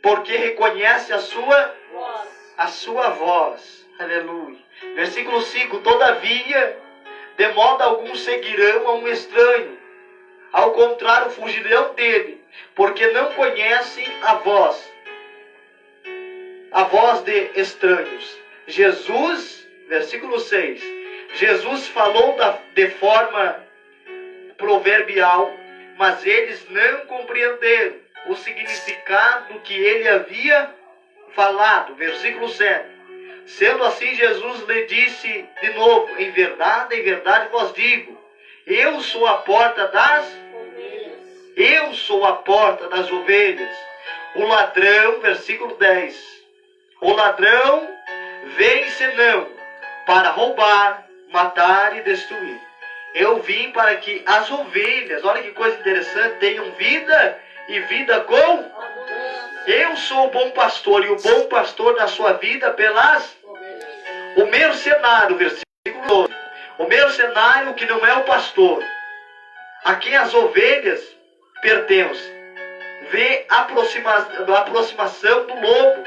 porque reconhece a sua voz. Aleluia. Versículo 5: todavia, de modo algum seguirão a um estranho, ao contrário, fugirão dele, porque não conhecem a voz de estranhos. Jesus, versículo 6, Jesus falou de forma proverbial, mas eles não compreenderam o significado do que ele havia falado. Versículo 7. Sendo assim, Jesus lhe disse de novo: em verdade vos digo, eu sou a porta das ovelhas. Eu sou a porta das ovelhas. O ladrão, versículo 10, o ladrão vem senão para roubar, matar e destruir. Eu vim para que as ovelhas, olha que coisa interessante, tenham vida e vida com abundância. Eu sou o bom pastor, e o bom pastor dá sua vida pelas ovelhas. O mercenário, versículo 12, o mercenário que não é o pastor, a quem as ovelhas pertencem, vê a aproximação do lobo,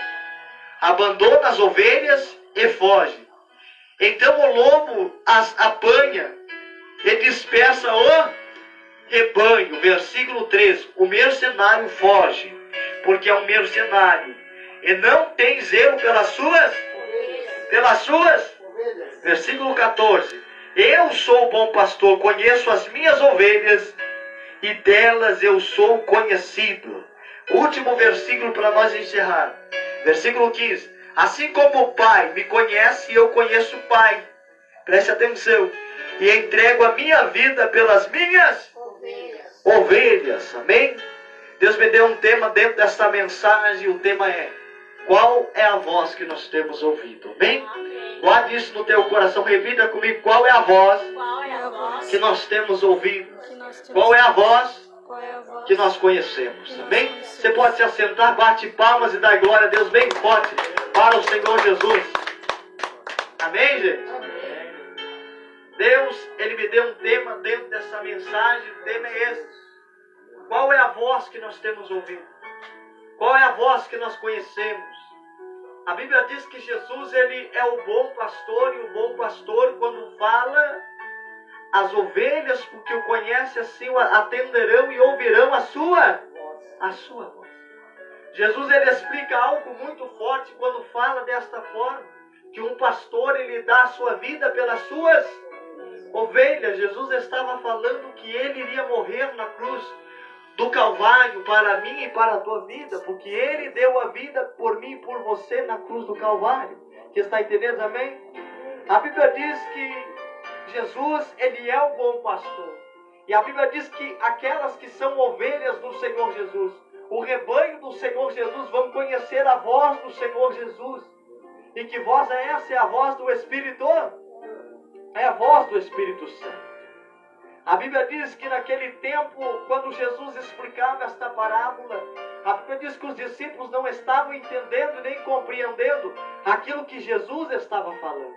abandona as ovelhas e foge. Então o lobo as apanha e dispersa o rebanho. Versículo 13. O mercenário foge, porque é um mercenário, e não tem zelo pelas suas ovelhas. Versículo 14. Eu sou o bom pastor, conheço as minhas ovelhas, e delas eu sou conhecido. Último versículo para nós encerrar. Versículo 15. Assim como o Pai me conhece, eu conheço o Pai. Preste atenção. E entrego a minha vida pelas minhas ovelhas. Amém? Deus me deu um tema dentro desta mensagem. O tema é: qual é a voz que nós temos ouvido? Amém? Guarde isso no teu coração. Repita comigo: qual é a voz que nós temos ouvido? Qual é a voz que nós conhecemos? Amém? Você pode se assentar, bate palmas e dar glória a Deus bem forte para o Senhor Jesus. Amém, gente? Deus, Ele me deu um tema dentro dessa mensagem. O tema é esse: qual é a voz que nós temos ouvido? Qual é a voz que nós conhecemos? A Bíblia diz que Jesus, Ele é o bom pastor, e o bom pastor, quando fala, as ovelhas, porque o conhece assim, o atenderão e ouvirão a sua voz. Jesus, Ele explica algo muito forte quando fala desta forma, que um pastor, ele dá a sua vida pelas suas ovelhas. Jesus estava falando que Ele iria morrer na cruz do Calvário para mim e para a tua vida, porque Ele deu a vida por mim e por você na cruz do Calvário. Que está entendendo, amém? A Bíblia diz que Jesus, Ele é o bom pastor. E a Bíblia diz que aquelas que são ovelhas do Senhor Jesus, o rebanho do Senhor Jesus, vão conhecer a voz do Senhor Jesus. E que voz é essa? É a voz do Espírito? É a voz do Espírito Santo. A Bíblia diz que naquele tempo, quando Jesus explicava esta parábola, a Bíblia diz que os discípulos não estavam entendendo nem compreendendo aquilo que Jesus estava falando.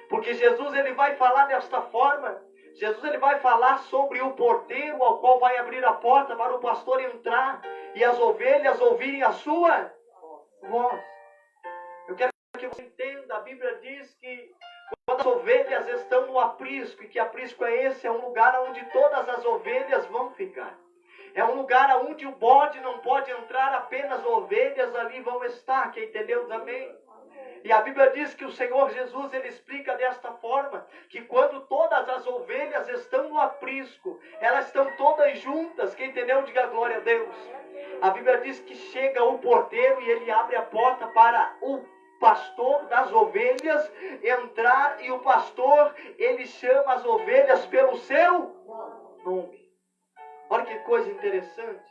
Porque Jesus, Ele vai falar desta forma. Jesus, Ele vai falar sobre o porteiro ao qual vai abrir a porta para o pastor entrar e as ovelhas ouvirem a sua voz. Eu quero que você entenda, a Bíblia diz que quando as ovelhas estão no aprisco, e que aprisco é esse? É um lugar onde todas as ovelhas vão ficar. É um lugar onde o bode não pode entrar, apenas ovelhas ali vão estar. Quem entendeu também? E a Bíblia diz que o Senhor Jesus, Ele explica desta forma, que quando todas as ovelhas estão no aprisco, elas estão todas juntas. Quem entendeu, diga glória a Deus. A Bíblia diz que chega o porteiro e ele abre a porta para o pastor das ovelhas entrar, e o pastor, ele chama as ovelhas pelo seu nome. Olha que coisa interessante.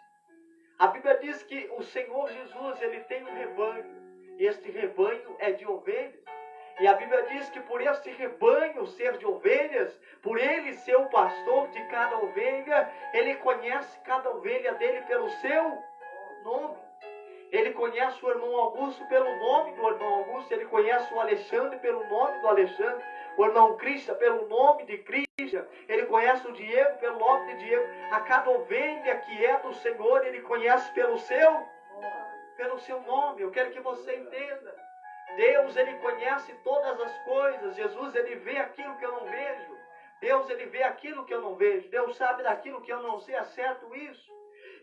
A Bíblia diz que o Senhor Jesus, Ele tem um rebanho, e este rebanho é de ovelhas. E a Bíblia diz que por este rebanho ser de ovelhas, por Ele ser o pastor de cada ovelha, Ele conhece cada ovelha dele pelo seu nome. Ele conhece o irmão Augusto pelo nome do irmão Augusto. Ele conhece o Alexandre pelo nome do Alexandre. O irmão Cristian pelo nome de Cristian. Ele conhece o Diego pelo nome de Diego. A cada ovelha que é do Senhor, Ele conhece pelo seu. pelo seu nome. Eu quero que você entenda. Deus, Ele conhece todas as coisas. Jesus, Ele vê aquilo que eu não vejo. Deus, Ele vê aquilo que eu não vejo. Deus sabe daquilo que eu não sei. É certo isso?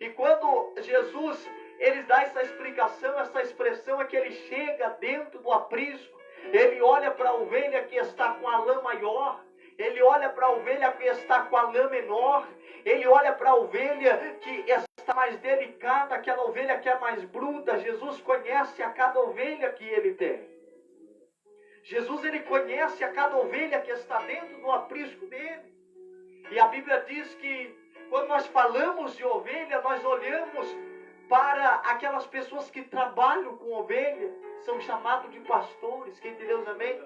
E quando Jesus, Ele dá essa explicação, essa expressão, é que Ele chega dentro do aprisco. Ele olha para a ovelha que está com a lã maior. Ele olha para a ovelha que está com a lã menor. Ele olha para a ovelha que está mais delicada, aquela ovelha que é mais bruta. Jesus conhece a cada ovelha que Ele tem. Jesus, Ele conhece a cada ovelha que está dentro do aprisco dele. E a Bíblia diz que quando nós falamos de ovelha, nós olhamos para aquelas pessoas que trabalham com ovelha. São chamados de pastores. Quem de Deus, amém?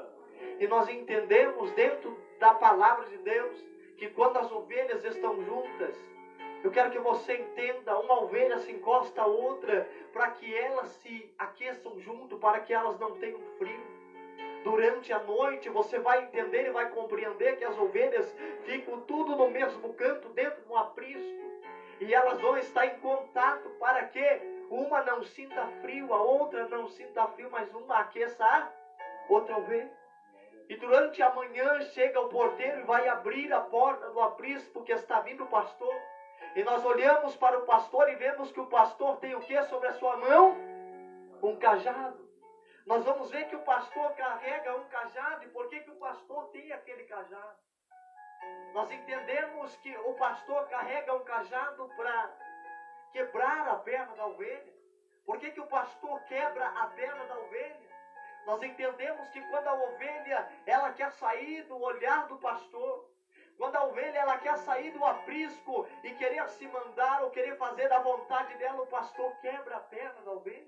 E nós entendemos dentro da palavra de Deus que quando as ovelhas estão juntas, eu quero que você entenda, uma ovelha se encosta a outra para que elas se aqueçam junto, para que elas não tenham frio. Durante a noite você vai entender e vai compreender que as ovelhas ficam tudo no mesmo canto, dentro de um aprisco. E elas vão estar em contato para que uma não sinta frio, a outra não sinta frio, mas uma aqueça a outra ovelha. E durante a manhã chega o porteiro e vai abrir a porta do aprisco, porque está vindo o pastor. E nós olhamos para o pastor e vemos que o pastor tem o que sobre a sua mão? Um cajado. Nós vamos ver que o pastor carrega um cajado. E por que o pastor tem aquele cajado? Nós entendemos que o pastor carrega um cajado para quebrar a perna da ovelha. Por que o pastor quebra a perna da ovelha? Nós entendemos que quando a ovelha ela quer sair do olhar do pastor, quando a ovelha ela quer sair do aprisco e querer se mandar ou querer fazer da vontade dela, o pastor quebra a perna da ovelha.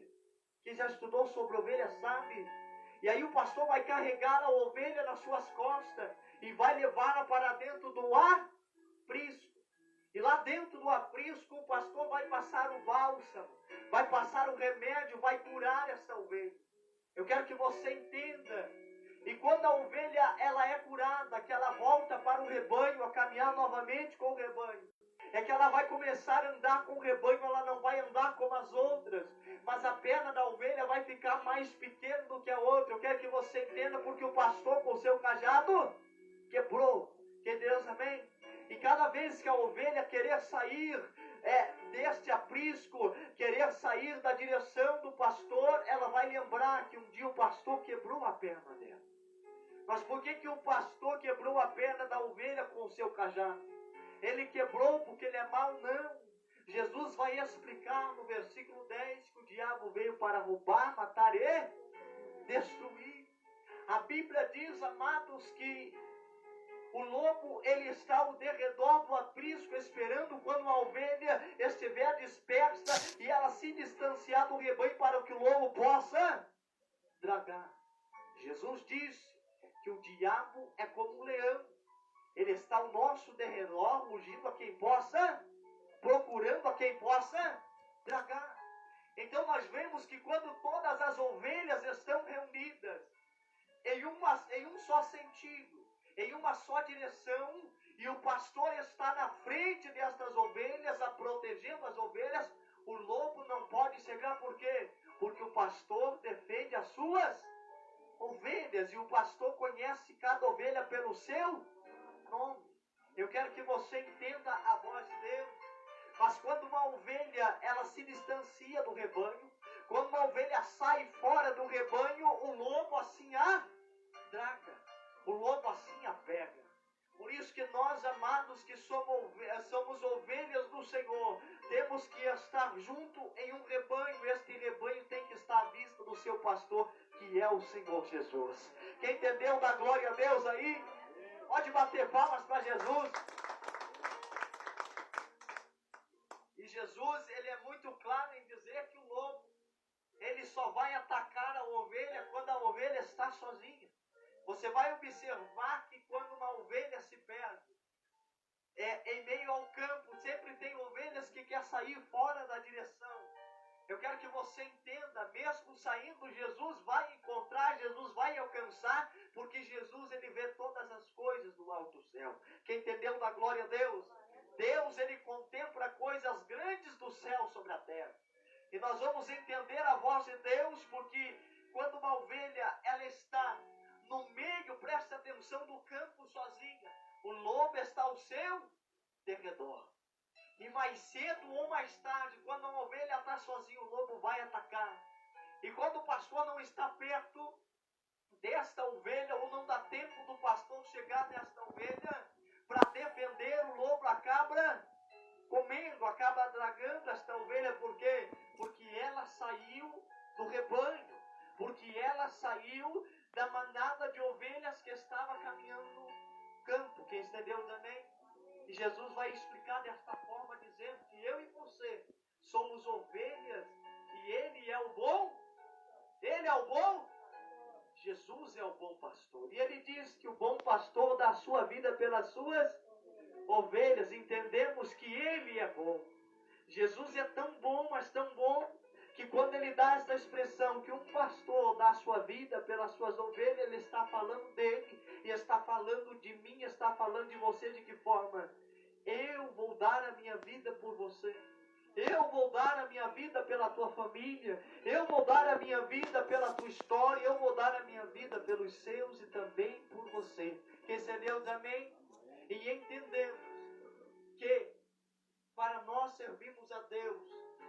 Quem já estudou sobre ovelha sabe. E aí o pastor vai carregar a ovelha nas suas costas e vai levá-la para dentro do aprisco. E lá dentro do aprisco o pastor vai passar o bálsamo, vai passar o remédio, vai curar essa ovelha. Eu quero que você entenda. E quando a ovelha ela é curada, que ela volta para o rebanho, a caminhar novamente com o rebanho, é que ela vai começar a andar com o rebanho, ela não vai andar como as outras, mas a perna da ovelha vai ficar mais pequena do que a outra. Eu quero que você entenda, porque o pastor com o seu cajado quebrou. Que Deus, amém? E cada vez que a ovelha querer sair deste aprisco, querer sair da direção do pastor, ela vai lembrar que um dia o pastor quebrou a perna dela. Mas por que o pastor quebrou a perna da ovelha com o seu cajado? Ele quebrou porque ele é mau? Não. Jesus vai explicar no versículo 10 que o diabo veio para roubar, matar e destruir. A Bíblia diz, amados, que o lobo ele está ao derredor do aprisco, esperando quando a ovelha estiver dispersa e ela se distanciar do rebanho para que o lobo possa dragar. Jesus disse que o diabo é como um leão. Ele está ao nosso derredor, rugindo a quem possa, procurando a quem possa dragar. Então nós vemos que quando todas as ovelhas estão reunidas em um só sentido, em uma só direção, e o pastor está na frente destas ovelhas, protegendo as ovelhas, o lobo não pode chegar. Por quê? Porque o pastor defende as suas ovelhas, e o pastor conhece cada ovelha pelo seu nome. Eu quero que você entenda a voz de Deus. Mas quando uma ovelha ela se distancia do rebanho, quando uma ovelha sai fora do rebanho, o lobo assim a draga, o lobo assim a pega. Por isso que nós, amados, que somos ovelhas do Senhor, temos que estar junto em um rebanho. Este rebanho tem que estar à vista do seu pastor, que é o Senhor Jesus. Quem entendeu, dá glória a Deus aí. Pode bater palmas para Jesus. E Jesus, ele é muito claro em dizer que o lobo, ele só vai atacar a ovelha quando a ovelha está sozinha. Você vai observar que quando uma ovelha se perde, em meio ao campo, sempre tem ovelhas que querem sair fora da direção. Eu quero que você entenda, mesmo saindo, Jesus vai encontrar, Jesus vai alcançar, porque Jesus, ele vê todas as coisas do alto céu. Quem entendeu, dá glória a Deus. Deus, ele contempla coisas grandes do céu sobre a terra. E nós vamos entender a voz de Deus, porque quando uma ovelha, ela está no meio, presta atenção, do campo sozinha, o lobo está ao seu derredor. E mais cedo ou mais tarde, quando uma ovelha está sozinha, o lobo vai atacar. E quando o pastor não está perto desta ovelha, ou não dá tempo do pastor chegar nesta ovelha para defender, o lobo acaba comendo, acaba dragando esta ovelha. Por quê? Porque ela saiu do rebanho, porque ela saiu da manada de ovelhas que estava caminhando no campo. Quem entendeu também? E Jesus vai explicar desta forma, dizendo que eu e você somos ovelhas e Ele é o bom. Ele é o bom. Jesus é o bom pastor. E Ele diz que o bom pastor dá a sua vida pelas suas ovelhas. Entendemos que Ele é bom. Jesus é tão bom, mas tão bom, que quando Ele dá essa expressão, que um pastor dá a sua vida pelas suas ovelhas, Ele está falando dele, e está falando de mim, está falando de você. De que forma? Eu vou dar a minha vida por você. Eu vou dar a minha vida pela tua família. Eu vou dar a minha vida pela tua história. Eu vou dar a minha vida pelos seus e também por você. Que esse é Deus, amém? E entendemos que para nós servirmos a Deus,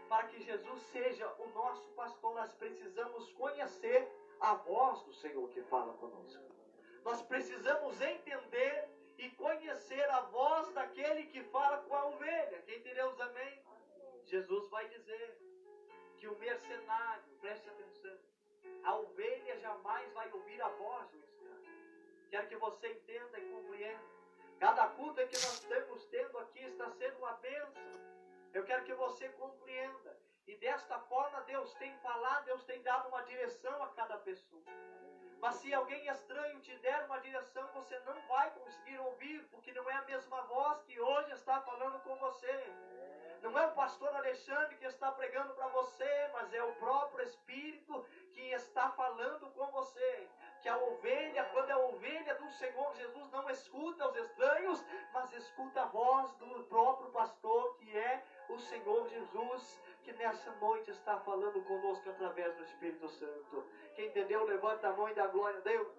para que Jesus seja o nosso pastor, nós precisamos conhecer a voz do Senhor que fala conosco. Nós precisamos entender e conhecer a voz daquele que fala com a ovelha. Quem entendeu, amém? Jesus vai dizer que o mercenário, preste atenção, a ovelha jamais vai ouvir a voz do estranho. Quero que você entenda e compreenda. Cada culto que nós estamos tendo aqui está sendo uma bênção. Eu quero que você compreenda. E desta forma Deus tem falado, Deus tem dado uma direção a cada pessoa. Mas se alguém estranho te der uma direção, você não vai conseguir ouvir, porque não é a mesma voz que hoje está falando com você. Não é o pastor Alexandre que está pregando para você, mas é o próprio Espírito que está falando com você. Que a ovelha, quando é a ovelha do Senhor Jesus, não escuta os estranhos, mas escuta a voz do próprio pastor, que é o Senhor Jesus, que nessa noite está falando conosco através do Espírito Santo. Quem entendeu, levanta a mão e dá glória a Deus.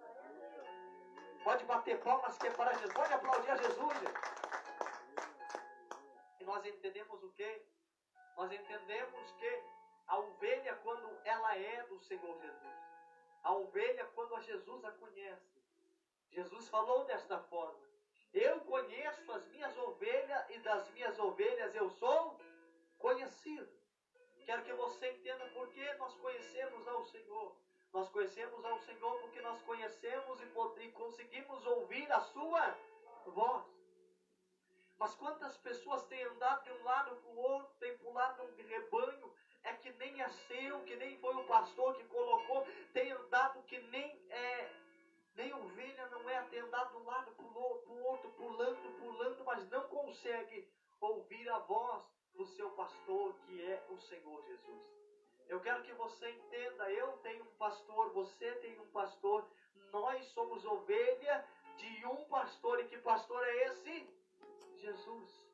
Pode bater palmas que é para Jesus. Pode aplaudir a Jesus, gente. E nós entendemos o quê? Nós entendemos que a ovelha, quando ela é do Senhor Jesus, a ovelha, quando a Jesus a conhece, Jesus falou desta forma: eu conheço as minhas ovelhas e das minhas ovelhas eu sou conhecido. Quero que você entenda por que nós conhecemos ao Senhor. Nós conhecemos ao Senhor porque nós conhecemos e conseguimos ouvir a sua voz. Mas quantas pessoas têm andado de um lado para o outro, têm pulado num rebanho, é que nem é seu, que nem foi o pastor que colocou, tem andado que nem ovelha não é, tem andado de um lado para o outro, pulando, mas não consegue ouvir a voz do seu pastor, que é o Senhor Jesus. Eu quero que você entenda, eu tenho um pastor, você tem um pastor, nós somos ovelha de um pastor. E que pastor é esse? Jesus.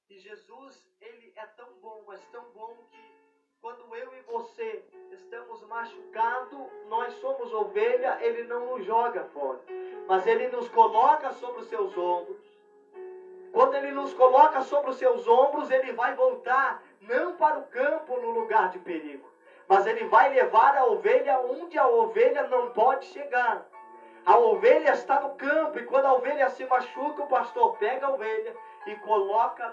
E Jesus, Ele é tão bom, mas tão bom que quando eu e você estamos machucados, nós somos ovelha, Ele não nos joga fora, mas Ele nos coloca sobre os seus ombros. Quando Ele nos coloca sobre os seus ombros, Ele vai voltar, não para o campo no lugar de perigo, mas Ele vai levar a ovelha onde a ovelha não pode chegar. A ovelha está no campo, e quando a ovelha se machuca, o pastor pega a ovelha e coloca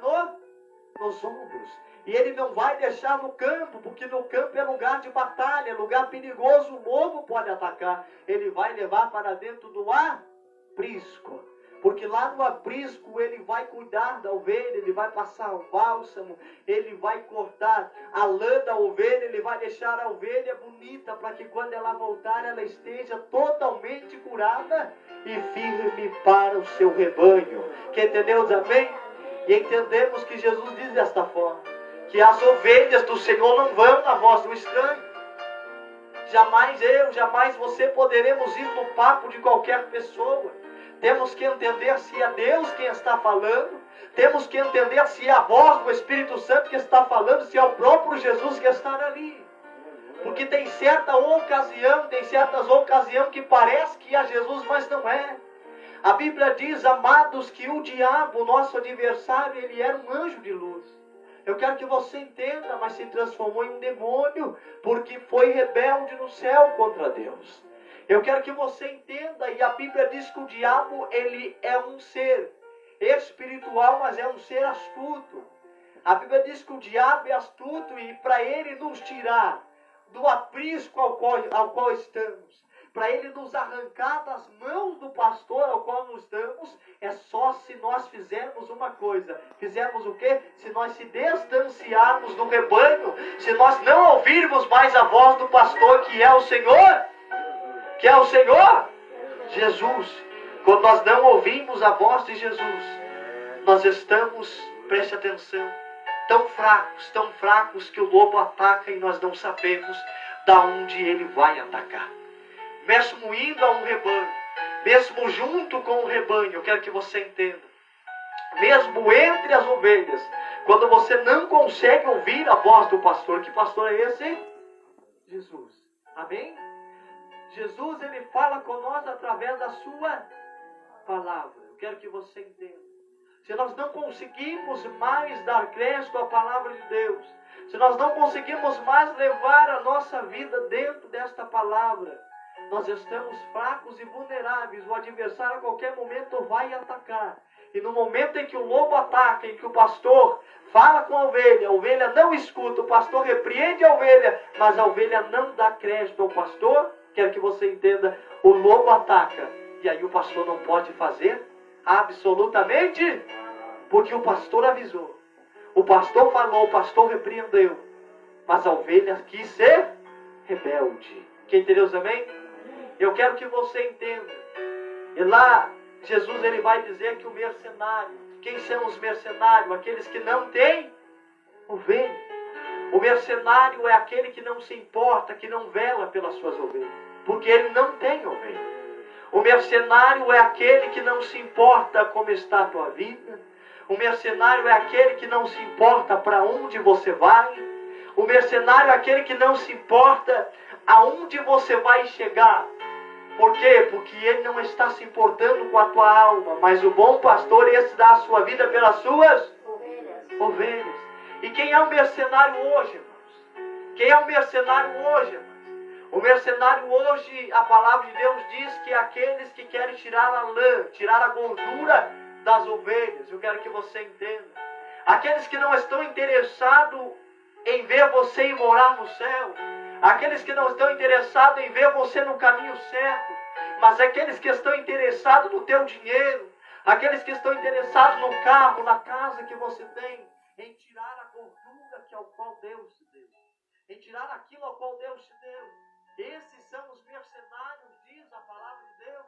nos ombros. E ele não vai deixar no campo, porque no campo é lugar de batalha, lugar perigoso, o lobo pode atacar. Ele vai levar para dentro do aprisco, porque lá no aprisco ele vai cuidar da ovelha, ele vai passar o bálsamo, ele vai cortar a lã da ovelha, ele vai deixar a ovelha bonita, para que quando ela voltar, ela esteja totalmente curada e firme para o seu rebanho. Quem entendeu, amém? E entendemos que Jesus diz desta forma, que as ovelhas do Senhor não vão na voz do estranho. Jamais eu, jamais você poderemos ir no papo de qualquer pessoa. Temos que entender se é Deus quem está falando, Temos que entender se é a voz do Espírito Santo que está falando, se é o próprio Jesus que está ali. Porque tem certas ocasiões que parece que é Jesus, mas não é. A Bíblia diz, amados, que o diabo, nosso adversário, ele era um anjo de luz. Eu quero que você entenda, mas se transformou em um demônio, porque foi rebelde no céu contra Deus. Eu quero que você entenda, e a Bíblia diz que o diabo, ele é um ser espiritual, mas é um ser astuto. A Bíblia diz que o diabo é astuto, e para ele nos tirar do aprisco ao qual estamos, para ele nos arrancar das mãos do pastor ao qual nós estamos, é só se nós fizermos uma coisa. Fizermos o quê? Se nós se distanciarmos do rebanho, se nós não ouvirmos mais a voz do pastor, que é o Senhor, Jesus. Quando nós não ouvimos a voz de Jesus, nós estamos, preste atenção, tão fracos que o lobo ataca e nós não sabemos da onde ele vai atacar. Mesmo indo a um rebanho, mesmo junto com o rebanho, eu quero que você entenda, mesmo entre as ovelhas, quando você não consegue ouvir a voz do pastor, que pastor é esse? Jesus. Amém? Jesus, ele fala com nós através da sua palavra. Eu quero que você entenda. Se nós não conseguimos mais dar crédito à palavra de Deus, se nós não conseguimos mais levar a nossa vida dentro desta palavra, nós estamos fracos e vulneráveis. O adversário a qualquer momento vai atacar. E no momento em que o lobo ataca, em que o pastor fala com a ovelha não escuta, o pastor repreende a ovelha, mas a ovelha não dá crédito ao pastor, quero que você entenda, o lobo ataca. E aí o pastor não pode fazer absolutamente, porque o pastor avisou, o pastor falou, o pastor repreendeu, mas a ovelha quis ser rebelde. Quem entendeu, amém? Eu quero que você entenda. E lá, Jesus ele vai dizer que o mercenário, quem são os mercenários? Aqueles que não têm ovelha. O mercenário é aquele que não se importa, que não vela pelas suas ovelhas, porque ele não tem ovelha. O mercenário é aquele que não se importa como está a tua vida. O mercenário é aquele que não se importa para onde você vai. O mercenário é aquele que não se importa aonde você vai chegar. Por quê? Porque ele não está se importando com a tua alma. Mas o bom pastor, esse dá a sua vida pelas suas ovelhas. E quem é o mercenário hoje, irmãos? Quem é o mercenário hoje, irmãos? O mercenário hoje, a palavra de Deus diz que é aqueles que querem tirar a lã, tirar a gordura das ovelhas. Eu quero que você entenda. Aqueles que não estão interessados em ver você ir morar no céu. Aqueles que não estão interessados em ver você no caminho certo. Mas aqueles que estão interessados no teu dinheiro. Aqueles que estão interessados no carro, na casa que você tem. Em tirar a gordura que ao qual Deus te deu. Em tirar aquilo ao qual Deus te deu. Esses são os mercenários, diz a palavra de Deus.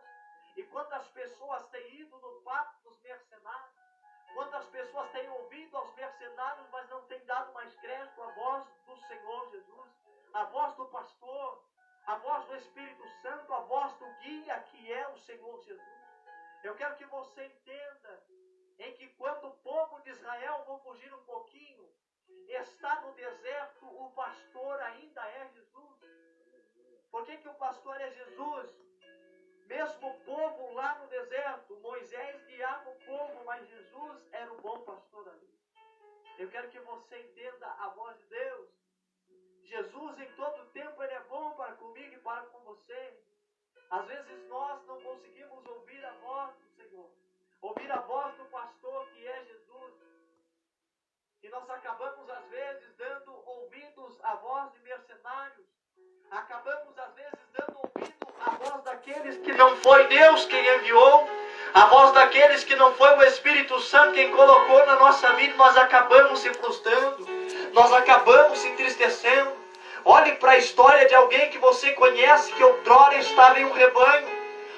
E quantas pessoas têm ido no papo dos mercenários? Quantas pessoas têm ouvido aos mercenários, mas não têm dado mais crédito à voz do Senhor Jesus, à voz do pastor, à voz do Espírito Santo, à voz do guia que é o Senhor Jesus. Eu quero que você entenda em que quando o povo de Israel, vou fugir um pouquinho, está no deserto, o pastor ainda é Jesus. Por que o pastor é Jesus? Mesmo o povo lá no deserto, Moisés guiava o povo, mas Jesus era o bom pastor ali. Eu quero que você entenda a voz de Deus. Jesus em todo tempo ele é bom para comigo e para com você. Às vezes nós não conseguimos ouvir a voz do Senhor, ouvir a voz do pastor que é Jesus. E nós acabamos às vezes dando ouvidos à voz de mercenários. Acabamos às vezes dando ouvido à voz daqueles que não foi Deus quem enviou, a voz daqueles que não foi o Espírito Santo quem colocou na nossa vida. Nós acabamos se frustrando, nós acabamos se entristecendo. Olhe para a história de alguém que você conhece, que outrora estava em um rebanho,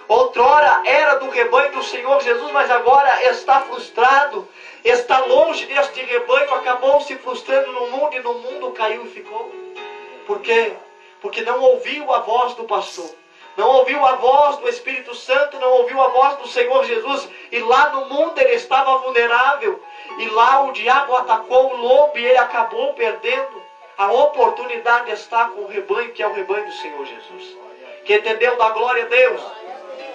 outrora era do rebanho do Senhor Jesus, mas agora está frustrado, está longe deste rebanho, acabou se frustrando no mundo e no mundo caiu e ficou. Por quê? Porque não ouviu a voz do pastor, não ouviu a voz do Espírito Santo, não ouviu a voz do Senhor Jesus, e lá no mundo ele estava vulnerável, e lá o diabo atacou o lobo e ele acabou perdendo a oportunidade de estar com o rebanho, que é o rebanho do Senhor Jesus. Que entendeu da glória a Deus,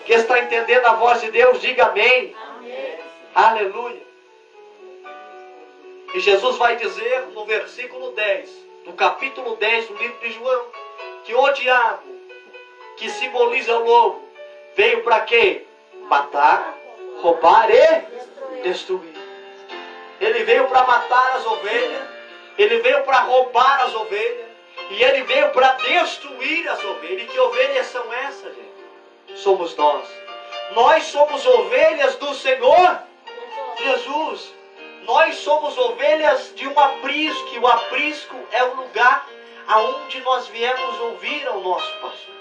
que está entendendo a voz de Deus, diga amém. Amém. Aleluia. E Jesus vai dizer no versículo 10, no capítulo 10 do livro de João, que o diabo, que simboliza o lobo, veio para quê? Matar, roubar e destruir. Ele veio para matar as ovelhas, ele veio para roubar as ovelhas, e ele veio para destruir as ovelhas. E que ovelhas são essas, gente? Somos nós. Nós somos ovelhas do Senhor Jesus. Nós somos ovelhas de um aprisco, e o aprisco é o lugar aonde nós viemos ouvir ao nosso pastor.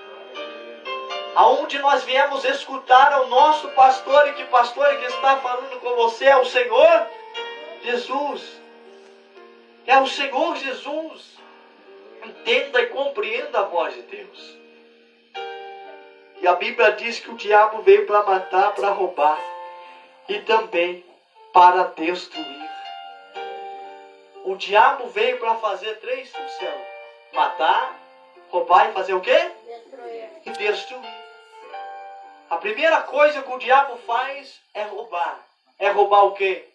Aonde nós viemos escutar ao nosso pastor, e que pastor que está falando com você é o Senhor Jesus. É o Senhor Jesus. Entenda e compreenda a voz de Deus. E a Bíblia diz que o diabo veio para matar, para roubar e também para destruir. O diabo veio para fazer 3 funções: matar, roubar e fazer o quê? Destruir. E destruir. A primeira coisa que o diabo faz é roubar. É roubar o quê?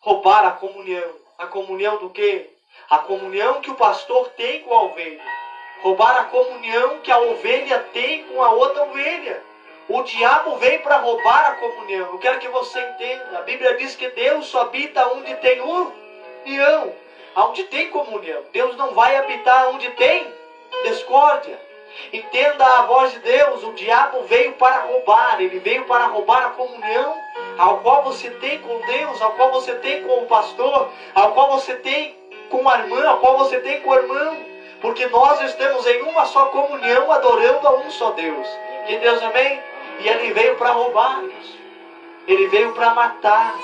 Roubar a comunhão. A comunhão do quê? A comunhão que o pastor tem com a ovelha. Roubar a comunhão que a ovelha tem com a outra ovelha. O diabo veio para roubar a comunhão. Eu quero que você entenda. A Bíblia diz que Deus só habita onde tem união, onde tem comunhão. Deus não vai habitar onde tem discórdia. Entenda a voz de Deus. O diabo veio para roubar. Ele veio para roubar a comunhão ao qual você tem com Deus, ao qual você tem com o pastor, ao qual você tem com a irmã, ao qual você tem com o irmão. Porque nós estamos em uma só comunhão, adorando a um só Deus. Que Deus, amém? E ele veio para roubar isso. Ele veio para matar.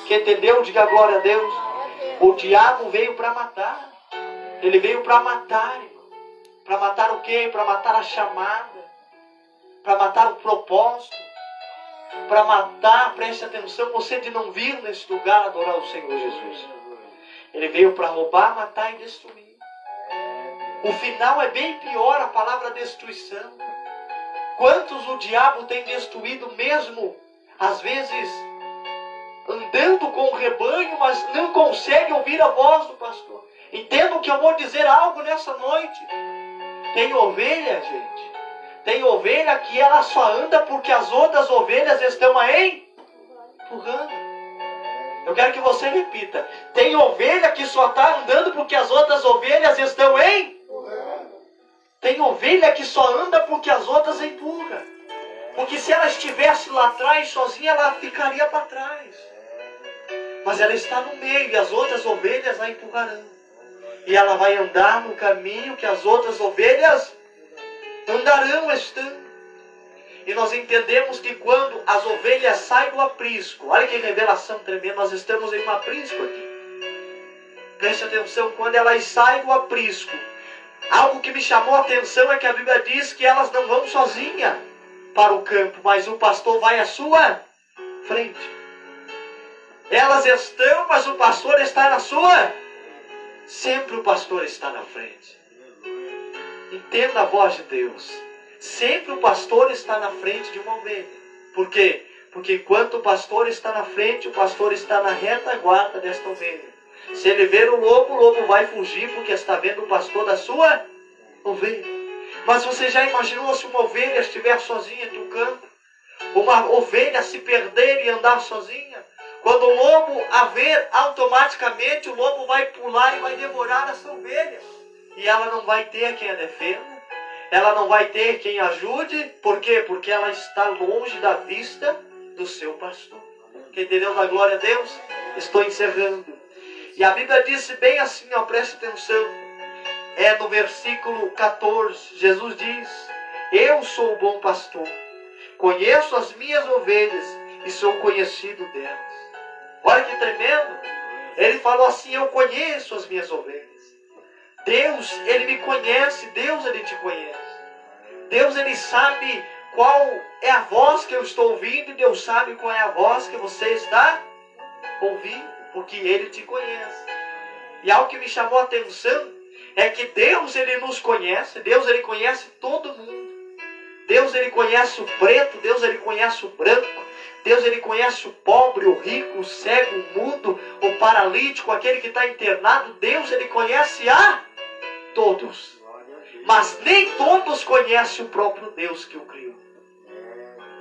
Que entendeu? Diga glória a Deus. O diabo veio para matar. Ele veio para matar, irmão. Para matar o quê? Para matar a chamada. Para matar o propósito. Para matar, preste atenção, você de não vir nesse lugar adorar o Senhor Jesus. Ele veio para roubar, matar e destruir. O final é bem pior, a palavra destruição. Quantos o diabo tem destruído mesmo, às vezes, andando com o rebanho, mas não consegue ouvir a voz do pastor. Entendo que eu vou dizer algo nessa noite. Tem ovelha, gente. Tem ovelha que ela só anda porque as outras ovelhas estão aí empurrando. Eu quero que você repita. Tem ovelha que só está andando porque as outras ovelhas estão empurrando. Tem ovelha que só anda porque as outras empurram. Porque se ela estivesse lá atrás sozinha, ela ficaria para trás. Mas ela está no meio e as outras ovelhas a empurrarão. E ela vai andar no caminho que as outras ovelhas andarão estando. E nós entendemos que quando as ovelhas saem do aprisco, olha que revelação tremenda, nós estamos em um aprisco aqui. Preste atenção, quando elas saem do aprisco, algo que me chamou a atenção é que a Bíblia diz que elas não vão sozinhas para o campo, mas o pastor vai à sua frente. Elas estão, mas o pastor está na sua. Sempre o pastor está na frente. Entenda a voz de Deus. Sempre o pastor está na frente de uma ovelha. Por quê? Porque enquanto o pastor está na frente, o pastor está na retaguarda desta ovelha. Se ele ver o lobo vai fugir porque está vendo o pastor da sua ovelha. Mas você já imaginou se uma ovelha estiver sozinha no campo? Uma ovelha se perder e andar sozinha? Quando o lobo a ver, automaticamente o lobo vai pular e vai devorar essa ovelha. E ela não vai ter quem a defenda. Ela não vai ter quem ajude. Por quê? Porque ela está longe da vista do seu pastor. Quem entendeu da glória a Deus? Estou encerrando. E a Bíblia disse bem assim, ó, preste atenção. É no versículo 14. Jesus diz: eu sou o bom pastor. Conheço as minhas ovelhas e sou conhecido delas. Olha que tremendo. Ele falou assim: eu conheço as minhas ovelhas. Deus, Ele me conhece. Deus, Ele te conhece. Deus, Ele sabe qual é a voz que eu estou ouvindo, e Deus sabe qual é a voz que você está ouvindo, porque Ele te conhece. E algo que me chamou a atenção é que Deus, Ele nos conhece. Deus, Ele conhece todo mundo. Deus, Ele conhece o preto. Deus, Ele conhece o branco. Deus, Ele conhece o pobre, o rico, o cego, o mudo, o paralítico, aquele que está internado. Deus, Ele conhece a todos. Mas nem todos conhecem o próprio Deus que o criou.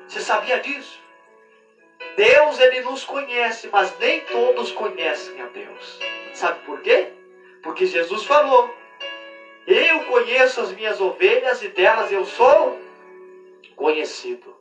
Você sabia disso? Deus, Ele nos conhece, mas nem todos conhecem a Deus. Sabe por quê? Porque Jesus falou: eu conheço as minhas ovelhas e delas eu sou conhecido.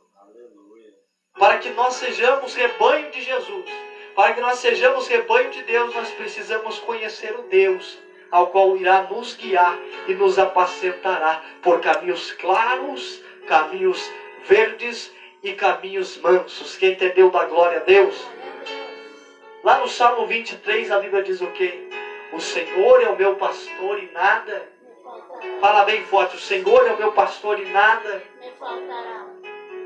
Para que nós sejamos rebanho de Jesus, para que nós sejamos rebanho de Deus, nós precisamos conhecer o Deus ao qual irá nos guiar e nos apacentará por caminhos claros, caminhos verdes e caminhos mansos. Quem entendeu, dá glória a Deus? Lá no Salmo 23 a Bíblia diz o quê? O Senhor é o meu pastor e nada. Fala bem forte: o Senhor é o meu pastor e nada me faltará.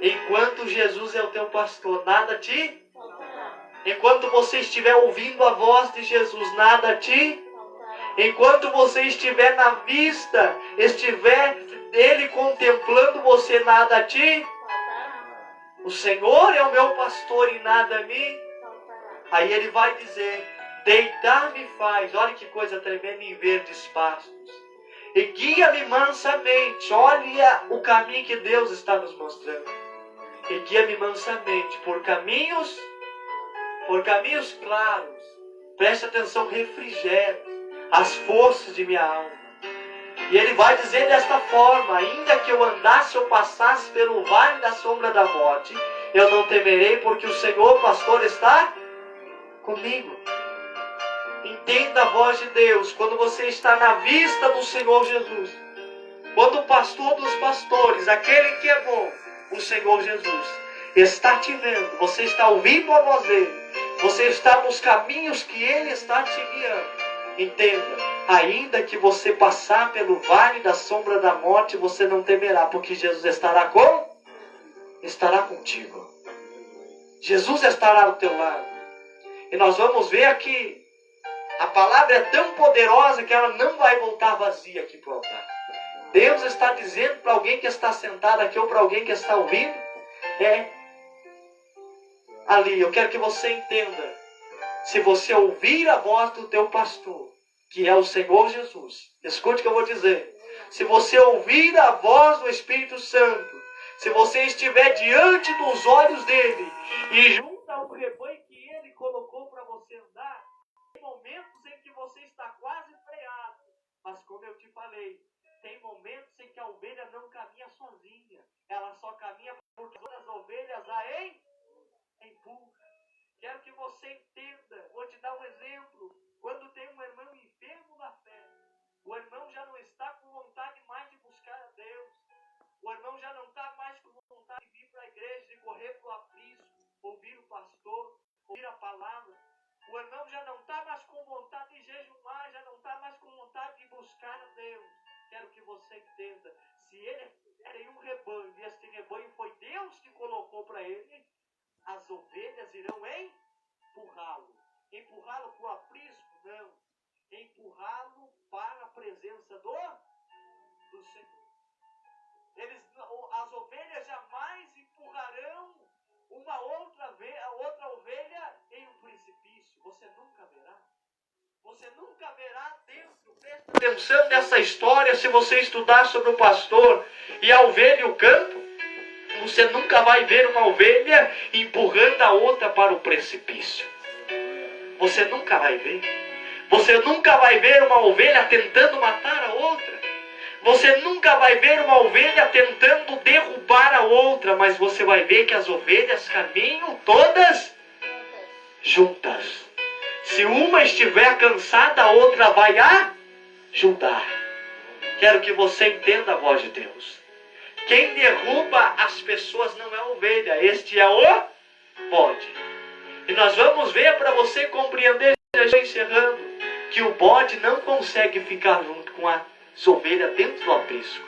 Enquanto Jesus é o teu pastor, nada te faltará. Enquanto você estiver ouvindo a voz de Jesus, nada te faltará. Enquanto você estiver na vista, estiver Ele contemplando você, nada te faltará. O Senhor é o meu pastor e nada me faltará. Aí Ele vai dizer: deitar-me faz, olha que coisa tremenda, em verdes pastos, e guia-me mansamente. Olha o caminho que Deus está nos mostrando. E guia-me mansamente por caminhos claros. Preste atenção: refrigério as forças de minha alma. E Ele vai dizer desta forma: ainda que eu andasse ou passasse pelo vale da sombra da morte, eu não temerei, porque o Senhor pastor está comigo. Entenda a voz de Deus quando você está na vista do Senhor Jesus. Quando o pastor dos pastores, aquele que é bom, o Senhor Jesus, está te vendo, você está ouvindo a voz dele, você está nos caminhos que ele está te guiando. Entenda: ainda que você passar pelo vale da sombra da morte, você não temerá, porque Jesus estará contigo. Jesus estará ao teu lado. E nós vamos ver aqui, a palavra é tão poderosa que ela não vai voltar vazia aqui para o altar. Deus está dizendo para alguém que está sentado aqui, ou para alguém que está ouvindo, ali, eu quero que você entenda: se você ouvir a voz do teu pastor, que é o Senhor Jesus, escute o que eu vou dizer. Se você ouvir a voz do Espírito Santo, se você estiver diante dos olhos dele e junto ao rebanho que ele colocou para você andar, tem momentos em que você está quase freado, mas como eu te falei, tem momentos em que a ovelha não caminha sozinha, ela só caminha porque as ovelhas a empurram. Quero que você entenda, vou te dar um exemplo. Quando tem um irmão enfermo na fé, o irmão já não está com vontade mais de buscar a Deus, o irmão já não está mais com vontade de vir para a igreja, de correr para o aprisco, ouvir o pastor, ouvir a palavra. O irmão já não está mais com vontade de jejumar, já não está mais com vontade de buscar a Deus. Quero que você entenda: se ele tem um rebanho, e este rebanho foi Deus que colocou para ele, as ovelhas irão empurrá-lo. Empurrá-lo para o aprisco? Não. Empurrá-lo para a presença do Senhor. As ovelhas jamais empurrarão uma outra ovelha em um precipício. Você nunca verá. Você nunca verá dentro. Presta atenção nessa história. Se você estudar sobre o pastor e a ovelha e o campo, você nunca vai ver uma ovelha empurrando a outra para o precipício. Você nunca vai ver. Você nunca vai ver uma ovelha tentando matar a outra. Você nunca vai ver uma ovelha tentando derrubar a outra. Mas você vai ver que as ovelhas caminham todas juntas. Se uma estiver cansada, a outra vai ajudar. Quero que você entenda a voz de Deus. Quem derruba as pessoas não é a ovelha, este é o bode. E nós vamos ver, para você compreender, encerrando, que o bode não consegue ficar junto com as ovelhas dentro do aprisco.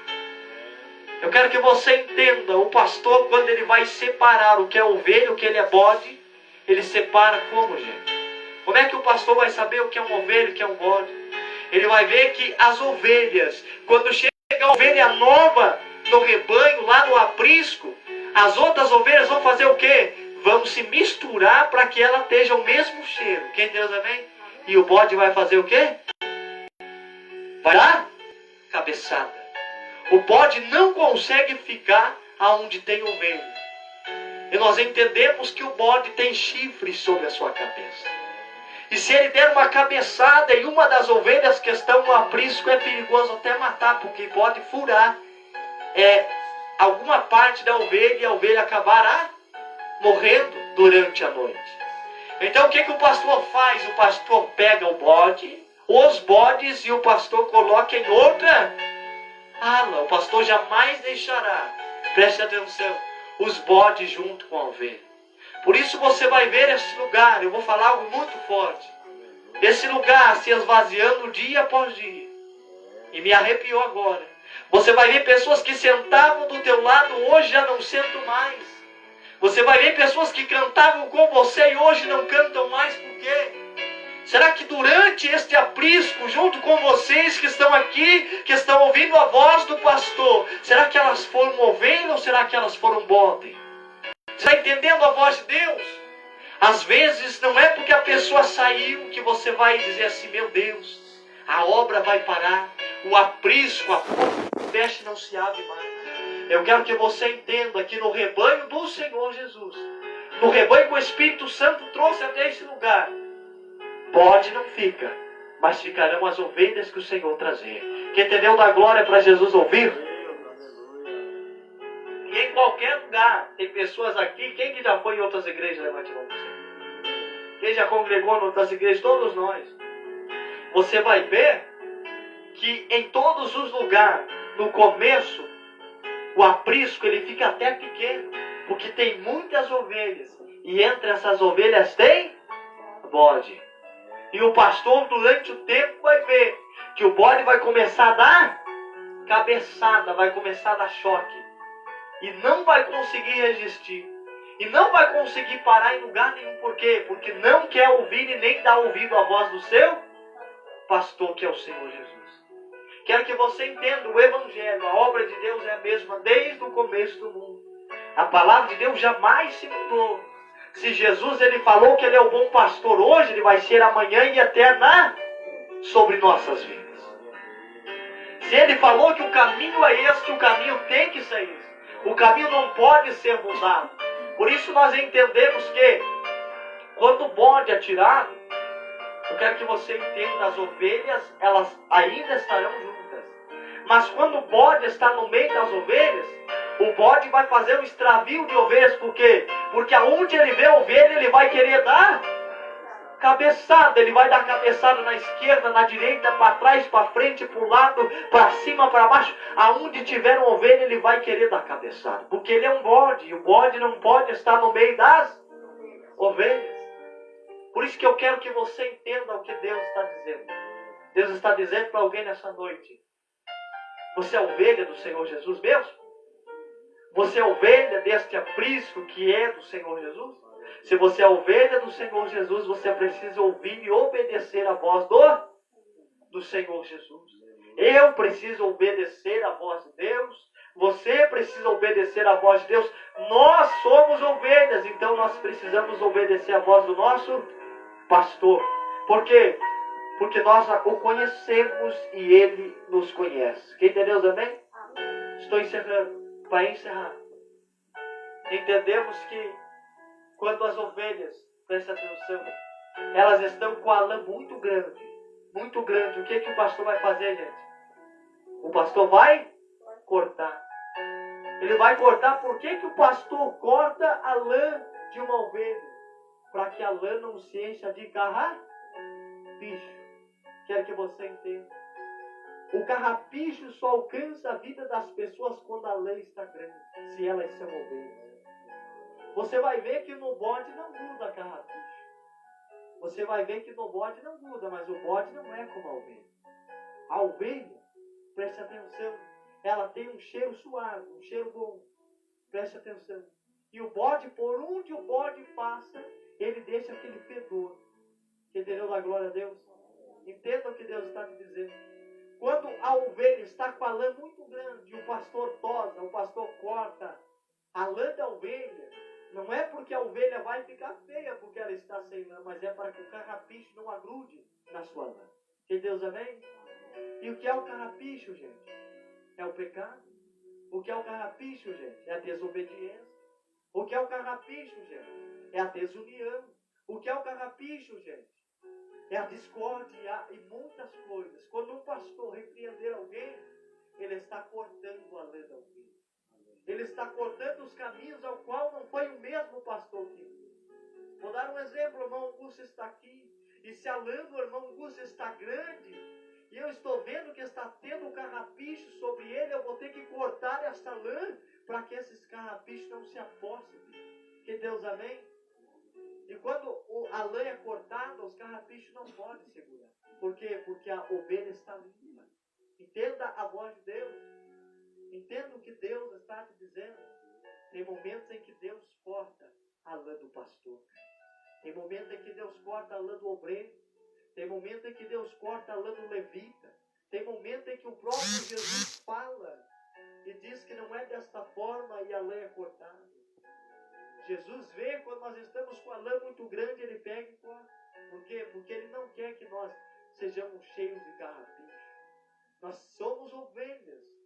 Eu quero que você entenda, o pastor, quando ele vai separar o que é ovelha, o que ele é bode, ele separa como, gente? Como é que o pastor vai saber o que é uma ovelha e o que é um bode? Ele vai ver que as ovelhas, quando chega a ovelha nova no rebanho, lá no aprisco, as outras ovelhas vão fazer o quê? Vão se misturar para que ela esteja o mesmo cheiro. Quem Deus, amém? E o bode vai fazer o quê? Vai dar cabeçada. O bode não consegue ficar aonde tem ovelha. E nós entendemos que o bode tem chifres sobre a sua cabeça. E se ele der uma cabeçada em uma das ovelhas que estão no aprisco, é perigoso até matar, porque pode furar alguma parte da ovelha e a ovelha acabará morrendo durante a noite. Então o que o pastor faz? O pastor pega o bode, os bodes, e o pastor coloca em outra ala. O pastor jamais deixará, preste atenção, os bodes junto com a ovelha. Por isso você vai ver esse lugar, eu vou falar algo muito forte, esse lugar se esvaziando dia após dia. E me arrepiou agora. Você vai ver pessoas que sentavam do teu lado, hoje já não sentam mais. Você vai ver pessoas que cantavam com você e hoje não cantam mais. Por quê? Será que durante este aprisco, junto com vocês que estão aqui, que estão ouvindo a voz do pastor, será que elas foram ovelha ou será que elas foram bode? Você está entendendo a voz de Deus? Às vezes não é porque a pessoa saiu que você vai dizer assim, meu Deus, a obra vai parar, o aprisco, a porta fecha e não se abre mais. Eu quero que você entenda que no rebanho do Senhor Jesus, no rebanho que o Espírito Santo trouxe até esse lugar, bode não fica, mas ficarão as ovelhas que o Senhor trazer. Quem entendeu da glória para Jesus ouvir? E em qualquer lugar, tem pessoas aqui, quem que já foi em outras igrejas, levante a mão. Quem já congregou em outras igrejas? Todos nós. Você vai ver que em todos os lugares, no começo, o aprisco ele fica até pequeno, porque tem muitas ovelhas, e entre essas ovelhas tem bode. E o pastor durante o tempo vai ver que o bode vai começar a dar cabeçada, vai começar a dar choque, e não vai conseguir resistir, e não vai conseguir parar em lugar nenhum. Por quê? Porque não quer ouvir e nem dar ouvido à voz do seu pastor, que é o Senhor Jesus. Quero que você entenda, o Evangelho, a obra de Deus é a mesma desde o começo do mundo. A palavra de Deus jamais se mudou. Se Jesus ele falou que ele é o bom pastor hoje, ele vai ser amanhã e eterna sobre nossas vidas. Se ele falou que o caminho é este, o caminho tem que ser esse. O caminho não pode ser mudado. Por isso nós entendemos que quando o bode é tirado, eu quero que você entenda, as ovelhas, elas ainda estarão juntas. Mas quando o bode está no meio das ovelhas, o bode vai fazer um extravio de ovelhas. Por quê? Porque aonde ele vê a ovelha, ele vai querer dar cabeçada. Ele vai dar cabeçada na esquerda, na direita, para trás, para frente, para o lado, para cima, para baixo. Aonde tiver uma ovelha, ele vai querer dar cabeçada. Porque ele é um bode, e o bode não pode estar no meio das ovelhas. Por isso que eu quero que você entenda o que Deus está dizendo. Deus está dizendo para alguém nessa noite: você é ovelha do Senhor Jesus mesmo? Você é ovelha deste aprisco que é do Senhor Jesus? Se você é ovelha do Senhor Jesus, você precisa ouvir e obedecer a voz do Senhor Jesus. Eu preciso obedecer a voz de Deus. Você precisa obedecer a voz de Deus. Nós somos ovelhas, então nós precisamos obedecer a voz do nosso pastor. Por quê? Porque nós o conhecemos e ele nos conhece. Quem entendeu, amém? Estou encerrando. Para encerrar, entendemos que quando as ovelhas, presta atenção, elas estão com a lã muito grande, o que o pastor vai fazer, gente? O pastor vai cortar. Ele vai cortar. Por que o pastor corta a lã de uma ovelha? Para que a lã não se encha de carrapicho. Quero que você entenda. O carrapicho só alcança a vida das pessoas quando a lã está grande, se elas são ovelhas. Você vai ver que no bode não muda carrapicho. Você vai ver que no bode não muda, mas o bode não é como a ovelha. A ovelha, preste atenção, ela tem um cheiro suave, um cheiro bom. Preste atenção. E o bode, por onde o bode passa, ele deixa aquele fedor. Que Deus dá glória a Deus. Entenda o que Deus está te dizendo. Quando a ovelha está com a lã muito grande, e o pastor tosa, o pastor corta a lã da ovelha, não é porque a ovelha vai ficar feia porque ela está sem lã, mas é para que o carrapicho não agrude na sua lã. Que Deus, amém? E o que é o carrapicho, gente? É o pecado. O que é o carrapicho, gente? É a desobediência. O que é o carrapicho, gente? É a desunião. O que é o carrapicho, gente? É a discórdia e muitas coisas. Quando um pastor repreender alguém, ele está cortando a lã da ovelha. Ele está cortando os caminhos ao qual não foi o mesmo pastor que fez. Vou dar um exemplo, o irmão Augusto está aqui. E se a lã do irmão Augusto está grande, e eu estou vendo que está tendo um carrapicho sobre ele, eu vou ter que cortar essa lã para que esses carrapichos não se apossem dele. Que Deus, amém? E quando a lã é cortada, os carrapichos não podem segurar. Por quê? Porque a ovelha está limpa. Entenda a voz de Deus. Entenda o que Deus está te dizendo. Tem momentos em que Deus corta a lã do pastor. Tem momentos em que Deus corta a lã do obreiro. Tem momentos em que Deus corta a lã do levita. Tem momentos em que o próprio Jesus fala e diz que não é desta forma e a lã é cortada. Jesus vê quando nós estamos com a lã muito grande, ele pega e corta. Por quê? Porque ele não quer que nós sejamos cheios de carrapicho. Nós somos ovelhas.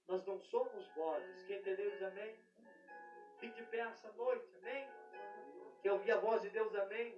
Nós não somos bodes. Quem entendeu, diz amém? Fique de pé essa noite, amém? Que eu ouvi a voz de Deus, amém?